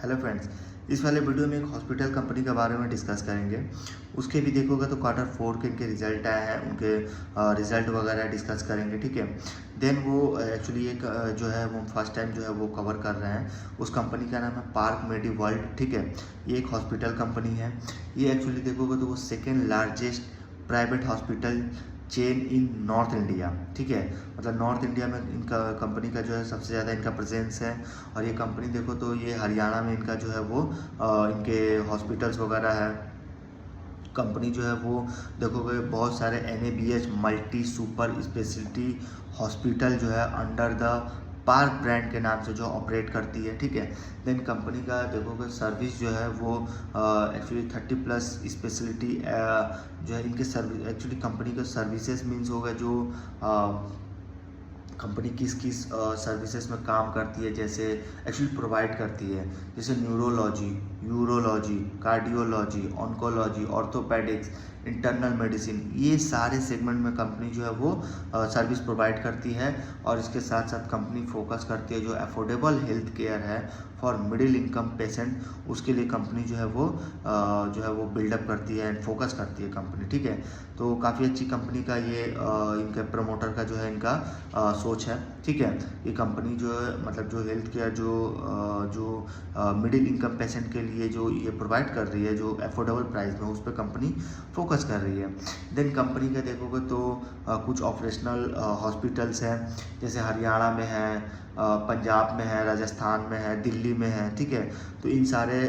Hello friends, इस वाले video में एक हॉस्पिटल कंपनी के बारे में डिस्कस करेंगे। उसके भी देखोगे तो क्वार्टर फोर के इनके रिजल्ट आए हैं, उनके रिजल्ट वगैरह डिस्कस करेंगे। ठीक है, देन वो एक्चुअली एक जो है वो फर्स्ट टाइम जो है वो कवर कर रहे हैं। उस कंपनी का नाम है पार्क मेडी वर्ल्ड। ठीक है, ये एक हॉस्पिटल कंपनी है। ये एक्चुअली देखोगे तो वो second largest private hospital chain in north India. ठीक है, मतलब नॉर्थ इंडिया में इनका कंपनी का जो है सबसे ज़्यादा इनका प्रेजेंस है। और ये कंपनी देखो तो ये हरियाणा में इनका जो है वो इनके हॉस्पिटल्स वगैरह है। कंपनी जो है वो देखोगे बहुत सारे NABH multi super speciality hospital जो है अंडर द पार्क ब्रांड के नाम से जो ऑपरेट करती है। ठीक है, देन कंपनी का देखोगे सर्विस जो है वो एक्चुअली 30+ स्पेशलिटी जो है इनके सर्विस। एक्चुअली कंपनी का सर्विसेज मीन्स होगा जो कंपनी किस किस सर्विसेज में काम करती है, जैसे एक्चुअली प्रोवाइड करती है, जैसे neurology, urology, cardiology, oncology, orthopaedics, internal medicine, ये सारे सेगमेंट में कंपनी जो है वो सर्विस प्रोवाइड करती है। और इसके साथ साथ कंपनी फोकस करती है जो अफोर्डेबल हेल्थ केयर है फॉर मिडिल इनकम पेशेंट, उसके लिए कंपनी जो है वो बिल्डअप करती है एंड फोकस करती है कंपनी। ठीक है, तो काफ़ी अच्छी कंपनी का ये इनके प्रमोटर का जो है इनका सोच है। ठीक है, ये कंपनी जो है मतलब जो हेल्थ केयर जो मिडिल इनकम पेशेंट के लिए जो ये प्रोवाइड कर रही है, जो अफोर्डेबल प्राइस में, उस पर कंपनी फोकस कर रही है। देन कंपनी का देखोगे तो कुछ ऑपरेशनल हॉस्पिटल्स हैं, जैसे हरियाणा में है, पंजाब में है, राजस्थान में है, दिल्ली में है। ठीक है, तो इन सारे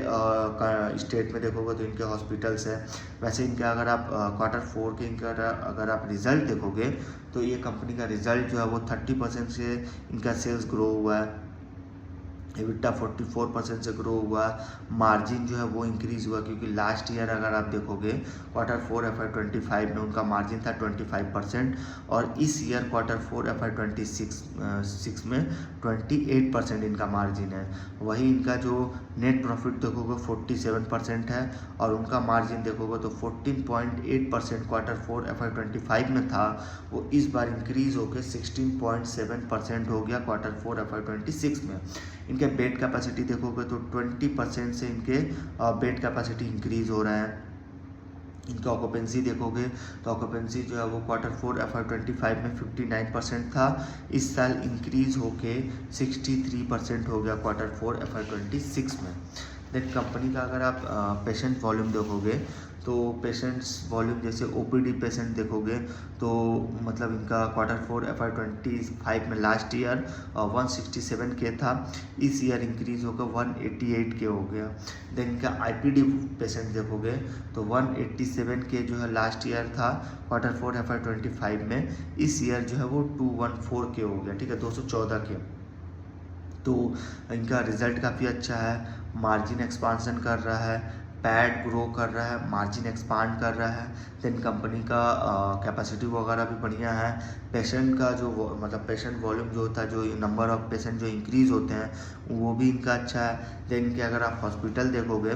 स्टेट में देखोगे तो इनके हॉस्पिटल्स हैं। वैसे इनके अगर आप क्वार्टर फोर के इनका अगर आप रिज़ल्ट देखोगे तो ये कंपनी का रिज़ल्ट जो है वो 30% से इनका सेल्स ग्रो हुआ है। EBITDA 44% से ग्रो हुआ। मार्जिन जो है वो इंक्रीज़ हुआ, क्योंकि लास्ट ईयर अगर आप देखोगे क्वार्टर फोर FY25 में उनका मार्जिन था 25% और इस ईयर क्वार्टर फोर FY26 में 28% इनका मार्जिन है। वही इनका जो नेट प्रॉफिट देखोगे 47% है और उनका मार्जिन देखोगे तो 14.8% क्वार्टर फोर FY25 में था, वो इस बार इंक्रीज़ होकर 16.7% हो गया क्वार्टर फोर FY26 में। इनके बेड कैपेसिटी देखोगे तो 20% से इनके बेड कैपेसिटी इंक्रीज़ हो रहा है। इनका ऑक्यूपेंसी देखोगे तो ऑक्यूपेंसी जो है वो क्वार्टर फोर FY25 में 59% था, इस साल इंक्रीज़ होके 63% हो गया क्वार्टर फोर FY26 में। देन कंपनी का अगर आप पेशेंट वॉल्यूम देखोगे तो पेशेंट्स वॉल्यूम जैसे OPD पेशेंट देखोगे तो मतलब इनका क्वार्टर फोर FY25 में लास्ट ईयर 167 के था, इस ईयर इंक्रीज़ होकर 188 के हो गया। देन इनका IPD पेशेंट देखोगे तो 187 के जो है लास्ट ईयर था क्वार्टर फोर FY25 में, इस ईयर जो है वो 214 के हो गया। ठीक है, 214 के। तो इनका रिज़ल्ट काफ़ी अच्छा है, मार्जिन एक्सपांसन कर रहा है, पैड ग्रो कर रहा है, मार्जिन एक्सपांड कर रहा है। देन कंपनी का कैपेसिटी वगैरह भी बढ़िया है। पेशेंट का जो मतलब पेशेंट वॉल्यूम जो होता है, जो नंबर ऑफ पेशेंट जो इंक्रीज़ होते हैं, वो भी इनका अच्छा है। देन इनके अगर आप हॉस्पिटल देखोगे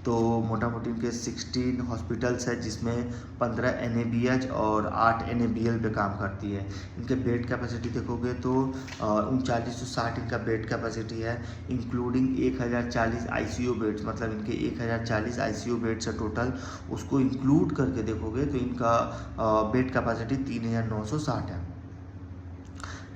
तो मोटा मोटी इनके 16 हॉस्पिटल्स है, जिसमें 15 NABH और 8 NABL पे काम करती है। इनके बेड कैपेसिटी देखोगे तो 3960 इनका बेड कैपेसिटी है, इंक्लूडिंग 1040 ICU बेड्स, मतलब इनके 1040 ICU बेड्स है टोटल, उसको इंक्लूड करके देखोगे तो इनका बेड कैपेसिटी 3960 है।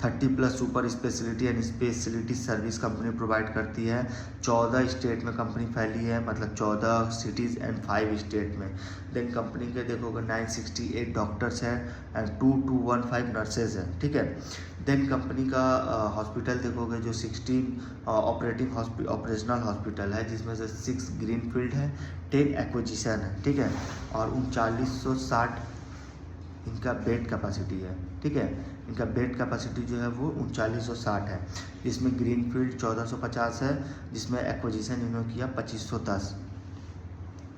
30+ super speciality and speciality service company provide करती है। 14 स्टेट में कंपनी फैली है, मतलब 14 सिटीज़ एंड 5 स्टेट में। देन कंपनी के देखोगे 968 डॉक्टर्स हैं एंड 2215 नर्सेज हैं। ठीक है, देन कंपनी का हॉस्पिटल देखोगे जो 16 ऑपरेशनल हॉस्पिटल है, जिसमें से 6 ग्रीनफील्ड है, 10 एक्विजिशन है। ठीक है, और 3960 इनका बेड कैपेसिटी है। ठीक है, इनका बेड कैपेसिटी जो है वो 3960 है, जिसमें ग्रीनफील्ड 1450 है, जिसमें एक्विजिशन इन्होंने किया 2510।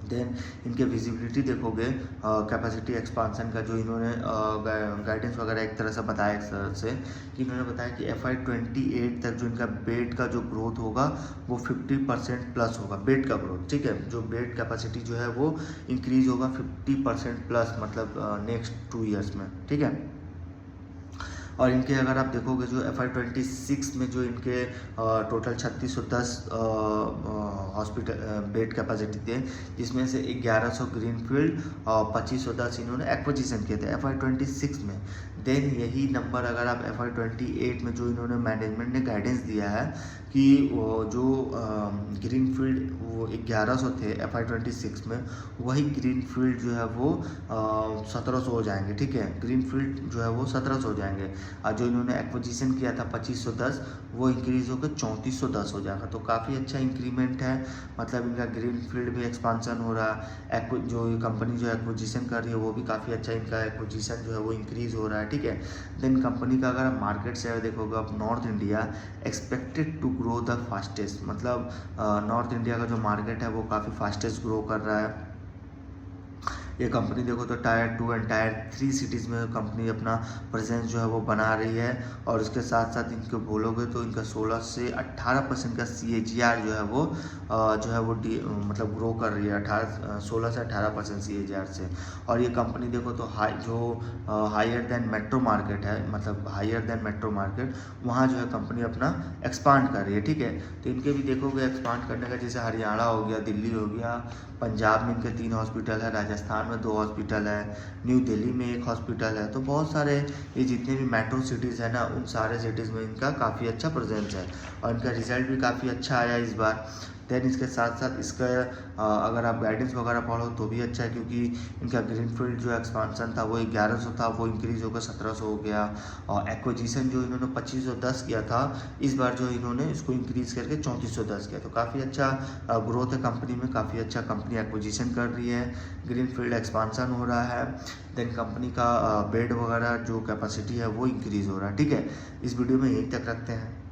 देन इनके विजिबिलिटी देखोगे कैपेसिटी एक्सपांसन का जो इन्होंने गाइडेंस वगैरह एक तरह से बताया एक तरह से, कि इन्होंने बताया कि FY28 तक जो इनका बेड का जो ग्रोथ होगा वो 50% प्लस होगा, बेड का ग्रोथ। ठीक है, जो बेड कैपेसिटी जो है वो इंक्रीज़ होगा 50% प्लस, मतलब नेक्स्ट 2 ईयर्स में। ठीक है, और इनके अगर आप देखोगे जो FY26 में जो इनके टोटल 3610 हॉस्पिटल बेड कैपेसिटी थे, जिसमें से 1100 ग्रीनफील्ड और 2510 इन्होंने एक्विजिशन किए थे FY26 में। देन यही नंबर अगर आप FY28 में जो इन्होंने मैनेजमेंट ने गाइडेंस दिया है कि वो जो ग्रीनफील्ड वो 1100 थे FY26 में, वही ग्रीनफील्ड जो है वो 1700 हो जाएंगे, ठीक है। ग्रीनफील्ड जो है वो 1700 हो जाएंगे, और जो इन्होंने एक्विजिशन किया था 2510 वो इंक्रीज होकर 3410 हो जाएगा। तो काफ़ी अच्छा इंक्रीमेंट है, मतलब इनका ग्रीनफील्ड भी एक्सपांसन हो रहा है। जो ये कंपनी जो एक्विजिशन कर रही है वो भी काफ़ी अच्छा, इनका एक्विजिशन जो है वो इंक्रीज हो रहा है, ठीक है। देन कंपनी का अगर आप मार्केट शेयर देखोगे आप, north India expected to grow the fastest, मतलब नॉर्थ इंडिया का जो मार्केट है वो काफ़ी फास्टेस्ट ग्रो कर रहा है। ये कंपनी देखो तो टायर 2 एंड टायर 3 सिटीज़ में कंपनी अपना प्रेजेंस जो है वो बना रही है। और उसके साथ साथ इनको बोलोगे तो इनका 16 से 18% का CAGR जो है वो मतलब ग्रो कर रही है, 16 से 18% CAGR से। और ये कंपनी देखो तो हायर देन मेट्रो मार्केट है, मतलब हायर देन मेट्रो मार्केट, वहाँ जो है कंपनी अपना एक्सपांड कर रही है, ठीक है। तो इनके भी देखोगे एक्सपांड करने का, जैसे हरियाणा हो गया, दिल्ली हो गया, पंजाब में इनके 3 हॉस्पिटल है, राजस्थान में 2 हॉस्पिटल है, न्यू दिल्ली में 1 हॉस्पिटल है। तो बहुत सारे ये जितने भी मेट्रो सिटीज़ है ना, उन सारे सिटीज़ में इनका काफ़ी अच्छा प्रेजेंस है, और इनका रिजल्ट भी काफ़ी अच्छा आया इस बार। देन इसके साथ साथ इसका अगर आप गाइडेंस वगैरह पढ़ो तो भी अच्छा है, क्योंकि इनका ग्रीनफील्ड जो एक्सपांसन था वो 1100 था, वो इंक्रीज़ होकर 1700 हो गया। और एक्विजिशन जो इन्होंने 2510 किया था, इस बार जो इन्होंने इसको इंक्रीज़ करके 3410 किया। तो काफ़ी अच्छा ग्रोथ है कंपनी में, काफ़ी अच्छा कंपनी एक्विजिशन कर रही है, ग्रीनफील्ड एक्सपांसन हो रहा है। देन कंपनी का बेड वगैरह जो कैपेसिटी है वो इंक्रीज़ हो रहा है, ठीक है। इस वीडियो में यहीं तक रखते हैं।